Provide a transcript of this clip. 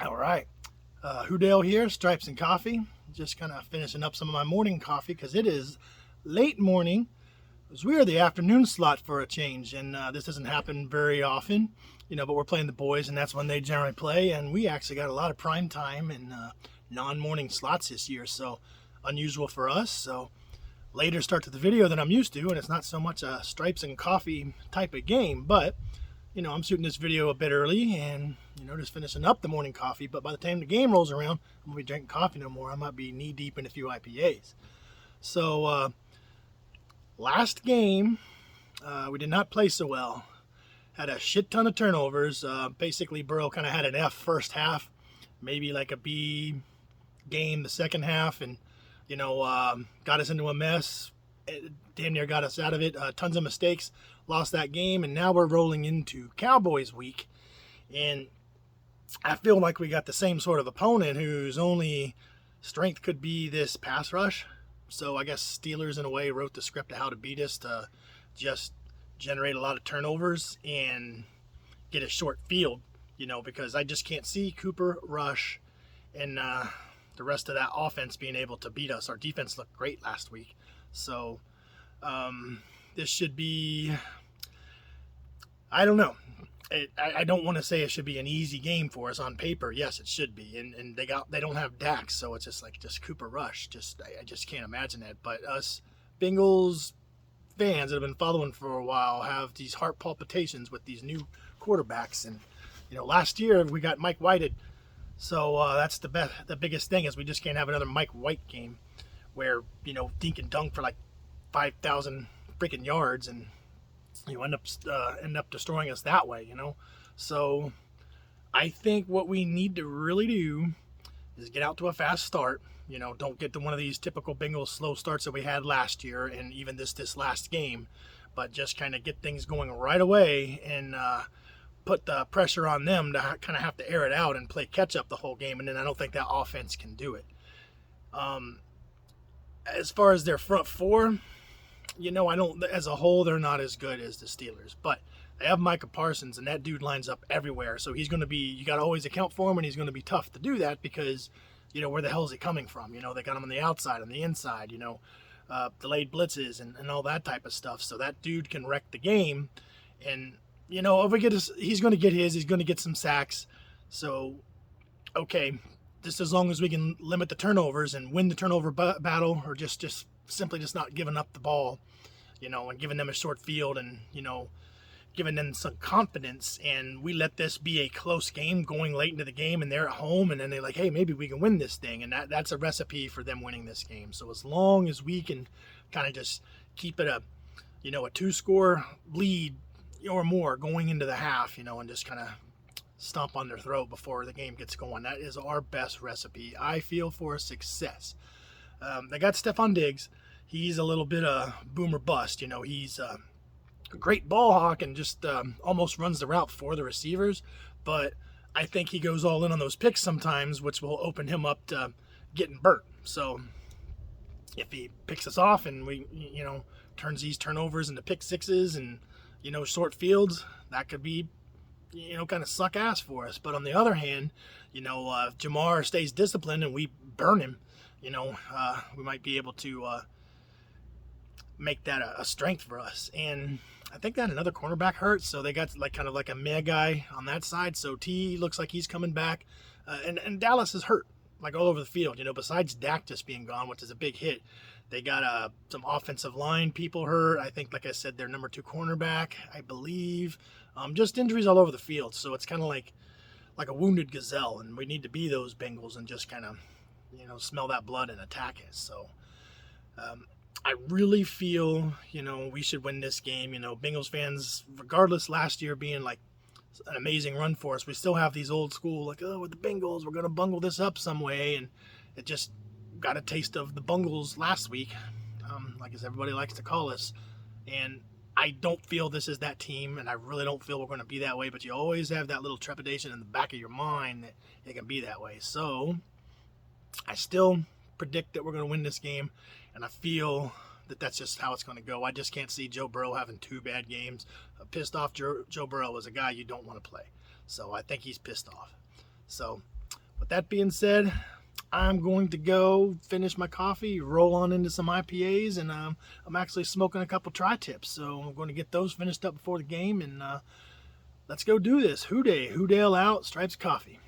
All right. Hudale here, Stripes and Coffee. Just kind of finishing up some of my morning coffee because it is late morning. Because we are the afternoon slot for a change, and this doesn't happen very often, but we're playing the boys, and that's when they generally play. And we actually got a lot of prime time and non morning slots this year, so unusual for us. So later start to the video than I'm used to, and it's not so much a Stripes and Coffee type of game, but I'm shooting this video a bit early and, just finishing up the morning coffee. But by the time the game rolls around, I won't be drinking coffee no more. I might be knee deep in a few IPAs. So, last game, we did not play so well. Had a shit ton of turnovers. Basically, Burrow kind of had an F first half, maybe like a B game the second half, and, got us into a mess. It damn near got us out of it. Tons of mistakes. Lost that game, and now we're rolling into Cowboys week. And I feel like we got the same sort of opponent whose only strength could be this pass rush. So I guess Steelers, in a way, wrote the script of how to beat us to just generate a lot of turnovers and get a short field, because I just can't see Cooper, Rush, and the rest of that offense being able to beat us. Our defense looked great last week. So this should be, I don't know. I don't want to say it should be an easy game for us on paper. Yes, it should be, and they don't have Dax, so it's just Cooper Rush. I just can't imagine it. But us Bengals fans that have been following for a while have these heart palpitations with these new quarterbacks. And last year we got Mike Whited, so that's the biggest thing is we just can't have another Mike White game where dink and dunk for like 5,000 freaking yards and end up destroying us that way. So I think what we need to really do is get out to a fast start. Don't get to one of these typical Bengals slow starts that we had last year and even this last game, but just kind of get things going right away and put the pressure on them to kind of have to air it out and play catch up the whole game. And then I don't think that offense can do it. As far as their front four, I don't, as a whole, they're not as good as the Steelers, but they have Micah Parsons, and that dude lines up everywhere. So he's going to be, you got to always account for him, and he's going to be tough to do that because, where the hell is he coming from? They got him on the outside, on the inside, delayed blitzes and all that type of stuff. So that dude can wreck the game. And, if we get he's going to get he's going to get some sacks. So, okay, just as long as we can limit the turnovers and win the turnover battle, or just simply just not giving up the ball, and giving them a short field and, giving them some confidence. And we let this be a close game going late into the game and they're at home and then they're like, hey, maybe we can win this thing. And that's a recipe for them winning this game. So as long as we can kind of just keep it a 2-score lead or more going into the half, and just kind of stomp on their throat before the game gets going. That is our best recipe, I feel, for success. They got Stephon Diggs. He's a little bit of boomer bust. He's a great ball hawk and just almost runs the route for the receivers. But I think he goes all in on those picks sometimes, which will open him up to getting burnt. So if he picks us off and we, turns these turnovers into pick sixes and, short fields, that could be, kind of suck ass for us. But on the other hand, if Jamar stays disciplined and we burn him, we might be able to make that a strength for us. And I think that another cornerback hurt, so they got kind of like a meh guy on that side. So T looks like he's coming back, and Dallas is hurt like all over the field. Besides Dak just being gone, which is a big hit, they got some offensive line people hurt. I think, like I said, their number 2 cornerback, I believe. Just injuries all over the field. So it's kind of like a wounded gazelle, and we need to be those Bengals and just kind of smell that blood and attack it. So I really feel, we should win this game. Bengals fans, regardless last year being like an amazing run for us, we still have these old school, like, oh, with the Bengals, we're going to bungle this up some way. And it just got a taste of the Bungles last week, like as everybody likes to call us. And I don't feel this is that team, and I really don't feel we're going to be that way. But you always have that little trepidation in the back of your mind that it can be that way. So I still predict that we're going to win this game, and I feel that that's just how it's going to go. I just can't see Joe Burrow having 2 bad games. A pissed off Joe Burrow is a guy you don't want to play. So I think he's pissed off. So With that being said, I'm going to go finish my coffee, roll on into some IPAs, and I'm actually smoking a couple tri-tips, so I'm going to get those finished up before the game, and let's go do this. Hoo-day, Hoo-dale out, Stripes Coffee.